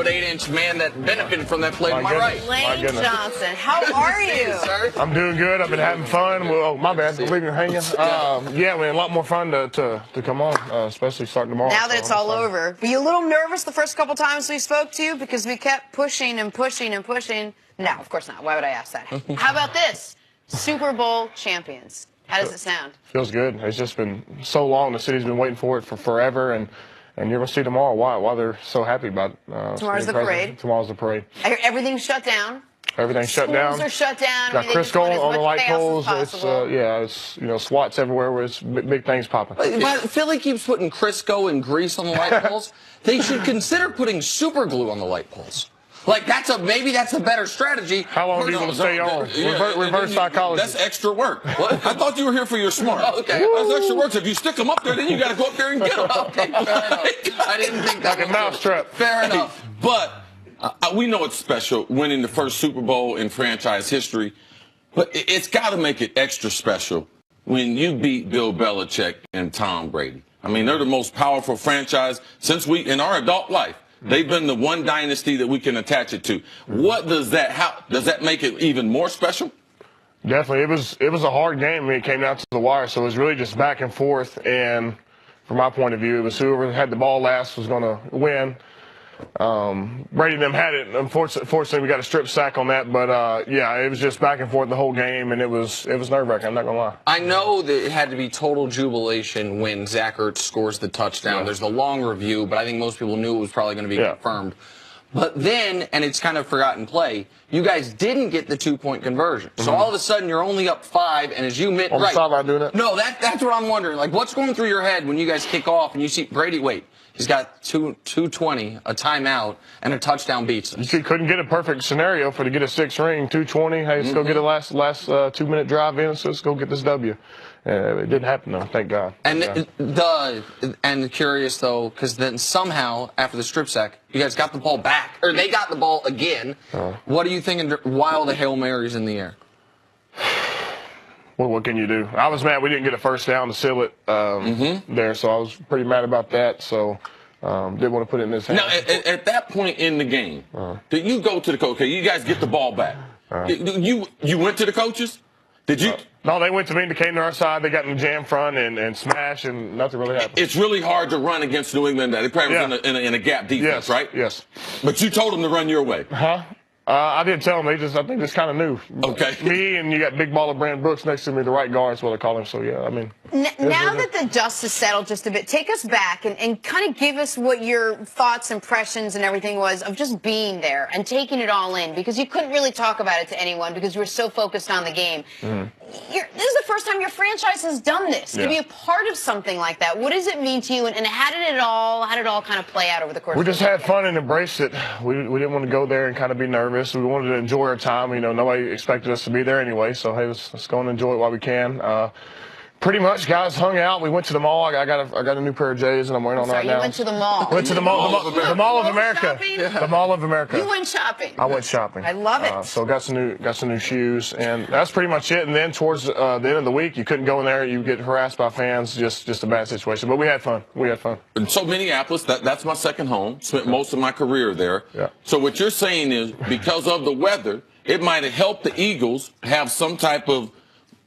6'8" man that benefited from that play to my right. Lane Johnson, how are you? Sir? I'm doing good. I've been having fun. Well, my bad. Leaving you hanging. Yeah, man, a lot more fun to come on, especially starting tomorrow. Now that it's all over. Were you a little nervous the first couple times we spoke to you because we kept pushing and pushing and pushing? No, of course not. Why would I ask that? How about this? Super Bowl champions. How does it sound? Feels good. It's just been so long. The city's been waiting for it for forever, and you're going to see tomorrow why they're so happy about it. Tomorrow's the parade. Tomorrow's the parade. Everything's shut down. Everything's shut down. Schools are shut down. Got Crisco on the light poles. It's SWAT's everywhere where it's big things popping. But Philly keeps putting Crisco and grease on the light poles. They should consider putting super glue on the light poles. Like, maybe that's a better strategy. How long are you going to stay on? Reverse psychology. That's extra work. What? I thought you were here for your smart. Okay. That's extra work. So if you stick them up there, then you got to go up there and get them. Okay, fair enough. I didn't think that like a mousetrap. Fair enough. But we know it's special winning the first Super Bowl in franchise history. But it's got to make it extra special when you beat Bill Belichick and Tom Brady. I mean, they're the most powerful franchise since in our adult life. They've been the one dynasty that we can attach it to. What does that? How does that make it even more special? Definitely, it was a hard game. I mean, it came down to the wire, so it was really just back and forth. And from my point of view, it was whoever had the ball last was going to win. Brady and them had it. Unfortunately, we got a strip sack on that. But yeah, it was just back and forth the whole game, and it was nerve-wracking. I'm not gonna lie. I know that it had to be total jubilation when Zach Ertz scores the touchdown. Yeah. There's the long review, but I think most people knew it was probably going to be confirmed. But then, and it's kind of forgotten play, you guys didn't get the 2-point conversion. So all of a sudden, you're only up 5, and as you meant, on the sideline doing it? No, that's what I'm wondering. Like, what's going through your head when you guys kick off and you see Brady? Wait. He's got 220, a timeout, and a touchdown beats us. You couldn't get a perfect scenario to get a 6 ring, 220. Hey, let's go get a last 2-minute drive in. So let's go get this W. It didn't happen though, thank God. And curious though, because then somehow after the strip sack, you guys got the ball back, or they got the ball again. What are you thinking while the Hail Mary's in the air? Well, what can you do? I was mad we didn't get a first down to seal it there, so I was pretty mad about that. So didn't want to put it in his hands. Now, at that point in the game, did you go to the coach? Okay, you guys get the ball back. You went to the coaches? Did you? No, they went to me. They came to our side. They got in the jam front and smashed, and nothing really happened. It's really hard to run against New England. They probably was in a gap defense, right? Yes. But you told them to run your way. Huh? I didn't tell them. I think just kind of knew. Okay. Me and you got Big Baller Brand Brooks next to me, the right guard is what I call him. So, yeah, I mean. Now that the dust has settled just a bit, take us back and kind of give us what your thoughts, impressions, and everything was of just being there and taking it all in, because you couldn't really talk about it to anyone because you were so focused on the game. This is the first time your franchise has done this. To be a part of something like that, what does it mean to you, and how did it all kind of play out over the course of the We just had fun and embraced it. We didn't want to go there and kind of be nervous. We wanted to enjoy our time. You know, nobody expected us to be there anyway, so hey, let's go and enjoy it while we can. Pretty much, guys hung out. We went to the mall. I got a new pair of J's, and I'm wearing on right now. You went to the mall. Went to the mall. The Mall of America. The Mall of America. You went shopping. I went shopping. I love it. So got some new shoes, and that's pretty much it. And then towards the end of the week, you couldn't go in there. You get harassed by fans. Just a bad situation. But we had fun. And so Minneapolis, that's my second home. Spent most of my career there. Yeah. So what you're saying is because of the weather, it might have helped the Eagles have some type of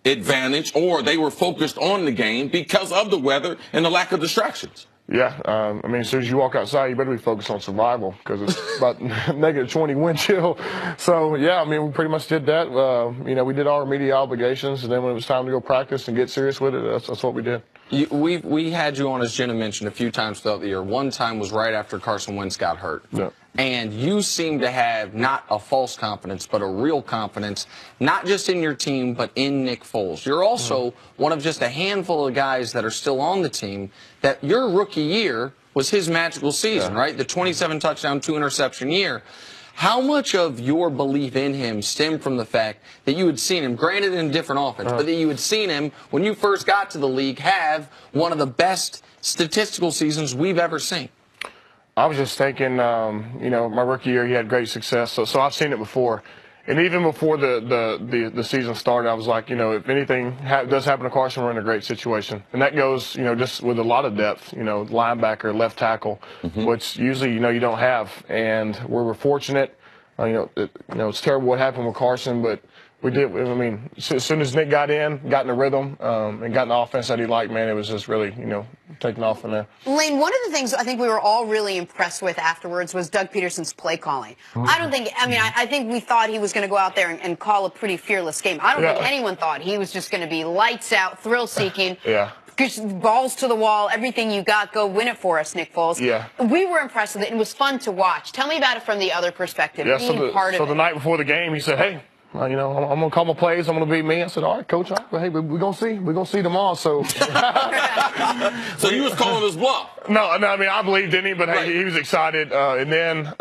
advantage, or they were focused on the game because of the weather and the lack of distractions. Yeah, I mean, as soon as you walk outside, you better be focused on survival because it's about -20 wind chill. So, yeah, I mean, we pretty much did that. You know, we did all our media obligations, and then when it was time to go practice and get serious with it, that's what we did. We had you on, as Jenna mentioned, a few times throughout the year. One time was right after Carson Wentz got hurt. Yeah. And you seem to have not a false confidence, but a real confidence, not just in your team, but in Nick Foles. You're also one of just a handful of guys that are still on the team that your rookie year was his magical season, right? The 27 touchdown, 2 interception year. How much of your belief in him stemmed from the fact that you had seen him, granted in a different offense, but that you had seen him when you first got to the league have one of the best statistical seasons we've ever seen? I was just thinking, you know, my rookie year, he had great success. So I've seen it before. And even before the season started, I was like, if anything does happen to Carson, we're in a great situation. And that goes, just with a lot of depth, linebacker, left tackle, which usually, you don't have. And we're fortunate. It's terrible what happened with Carson, but we did. I mean, as soon as Nick got in the rhythm, and got in the offense that he liked, man, it was just really, taking off from there. Lane, one of the things I think we were all really impressed with afterwards was Doug Peterson's play calling. I think we thought he was going to go out there and call a pretty fearless game. I don't think anyone thought he was just going to be lights out, thrill-seeking. Yeah. Balls to the wall, everything you got, go win it for us, Nick Foles. Yeah. We were impressed with it. It was fun to watch. Tell me about it from the other perspective, being part of it. So the night before the game, he said, hey, I'm going to call my plays. I'm going to be me. I said, all right, Coach. All right, but hey, we're going to see. We're going to see tomorrow. So So you was calling his bluff? No, I mean, I believed in him, but hey, he was excited. And then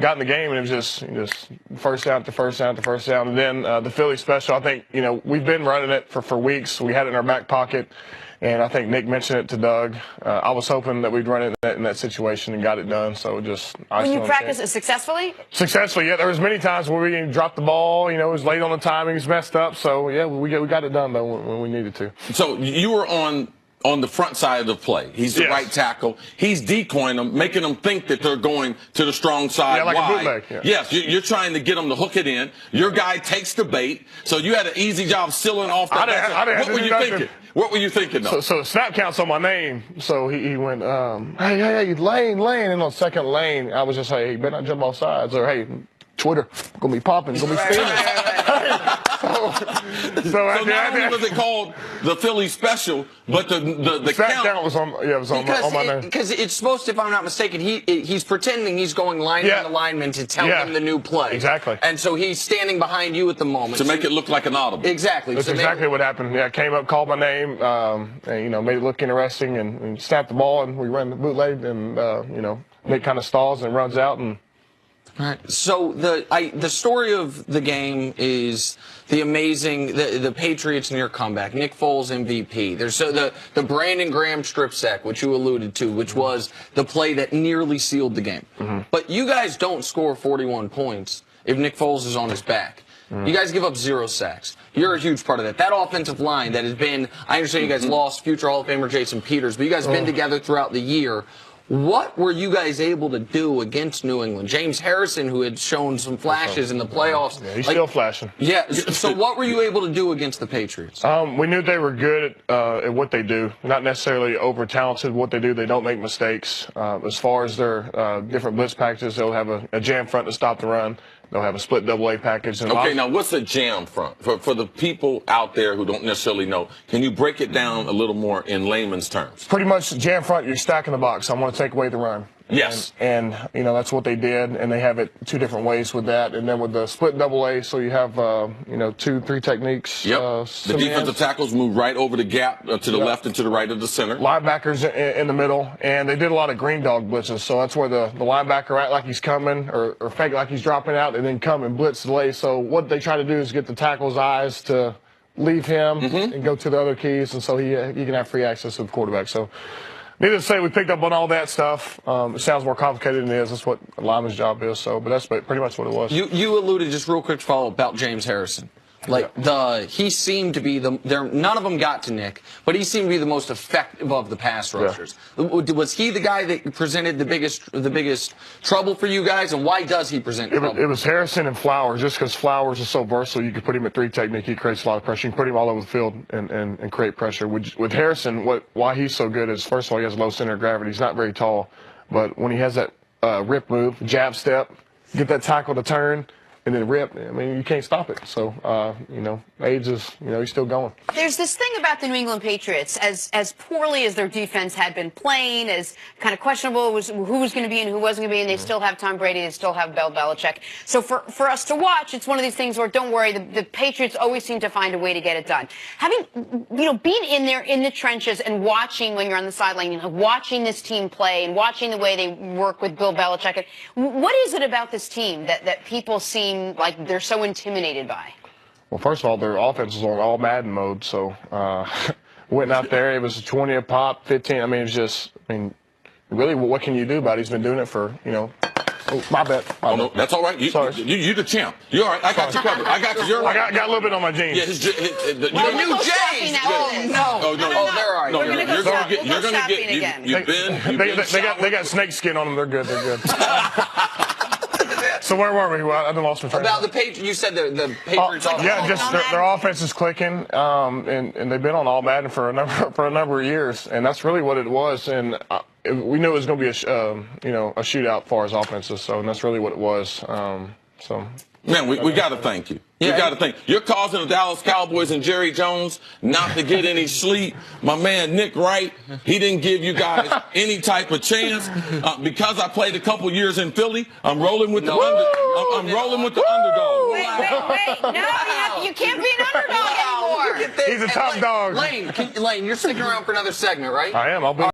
got in the game, and it was just first down to first down to first down. And then the Philly special, I think, we've been running it for weeks. We had it in our back pocket. And I think Nick mentioned it to Doug. I was hoping that we'd run it in that situation and got it done. So just when you practice it successfully? Successfully, yeah. There was many times where we dropped the ball. It was late on the timing, it was messed up. So yeah, we got it done though when we needed to. So you were on the front side of the play. He's the right tackle. He's decoying them, making them think that they're going to the strong side. Yeah, like wide. a bootleg. Yeah. Yes, you're trying to get them to hook it in. Your guy takes the bait. So you had an easy job sealing off that. What were you thinking? What were you thinking, though? So snap counts on my name. So he went, hey, Lane. And on second lane, I was just like, hey, better not jump off sides. Or, hey, Twitter, gonna be popping, gonna be steaming. So not only was it called the Philly special, but the count was on my name. Because it's supposed to, if I'm not mistaken, he's pretending he's going lineman to lineman to tell him the new play. Exactly. And so he's standing behind you at the moment. To make it look like an audible. Exactly. That's exactly what happened. Yeah, I came up, called my name, and, made it look interesting, and snapped the ball, and we ran the bootleg, and, Nick kind of stalls and runs out, and all right. So the story of the game is the amazing the Patriots near comeback. Nick Foles MVP. There's the Brandon Graham strip sack, which you alluded to, which was the play that nearly sealed the game. But you guys don't score 41 points if Nick Foles is on his back. You guys give up 0 sacks. You're a huge part of that. That offensive line that has been, I understand you guys lost future Hall of Famer Jason Peters, but you guys have been together throughout the year. What were you guys able to do against New England? James Harrison, who had shown some flashes in the playoffs. Yeah, he's still flashing. Yeah. So what were you able to do against the Patriots? We knew they were good at what they do. Not necessarily over-talented what they do. They don't make mistakes. As far as their different blitz packages, they'll have a jam front to stop the run. They'll have a split double-A package. And okay, now what's a jam front? For the people out there who don't necessarily know, can you break it down a little more in layman's terms? Pretty much jam front, you're stacking the box. I want to take away the run. Yes. And that's what they did, and they have it 2 different ways with that. And then with the split double-A, so you have, 2-3 techniques. Yep. The defensive tackles move right over the gap to the left and to the right of the center. Linebackers in the middle, and they did a lot of green dog blitzes. So that's where the linebacker act like he's coming or fake like he's dropping out and then come and blitz delay. So what they try to do is get the tackle's eyes to leave him and go to the other keys, and so he can have free access to the quarterback. So needless to say, we picked up on all that stuff. It sounds more complicated than it is. That's what a lineman's job is. So, but that's pretty much what it was. You alluded, just real quick follow about James Harrison. He seemed to be none of them got to Nick, but he seemed to be the most effective of the pass rushers. Was he the guy that presented the biggest trouble for you guys, and why does he present trouble? It was Harrison and Flowers, just because Flowers is so versatile. You could put him at 3 technique. He creates a lot of pressure. You can put him all over the field and create pressure. With Harrison, why he's so good is, first of all, he has low center of gravity. He's not very tall, but when he has that rip move, jab step, get that tackle to turn, and then rip, I mean, you can't stop it. So, age is, he's still going. There's this thing about the New England Patriots, as poorly as their defense had been playing, as kind of questionable was who was going to be and who wasn't going to be, and they still have Tom Brady, they still have Bill Belichick. So for us to watch, it's one of these things where, don't worry, the Patriots always seem to find a way to get it done. Having, being in there in the trenches and watching when you're on the sideline, watching this team play and watching the way they work with Bill Belichick, what is it about this team that people seem like they're so intimidated by? Well, first of all, their offense is on all Madden mode, so went out there. It was 20 a pop, 15. I mean, really, what can you do about it? He's been doing it for, Oh, my bad. Oh, no, that's all right. You the champ. You're all right. I got you covered. I got you. You're I right. got a little bit on my jeans. Yeah, Well, new we'll go Jays. shopping after Oh, this. no. Oh, no. Oh, they're all right. No, We're gonna go you're shop- gonna we'll go shopping again. You've been They got snake skin on them. They're good. So where were we? Well, I done lost my train. About the Patriots, you said the Patriots. Yeah, just their offense is clicking, and they've been on all Madden for a number of years, and that's really what it was. And we knew it was going to be a shootout as far as offenses, so and that's really what it was. Man, we got to thank you. We got to thank you're causing the Dallas Cowboys and Jerry Jones not to get any sleep. My man Nick Wright, he didn't give you guys any type of chance because I played a couple years in Philly. I'm rolling with the I'm rolling with the underdog. Wait. No, you can't be an underdog anymore. He's a top dog. Lane, you're sticking around for another segment, right? I am. I'll be.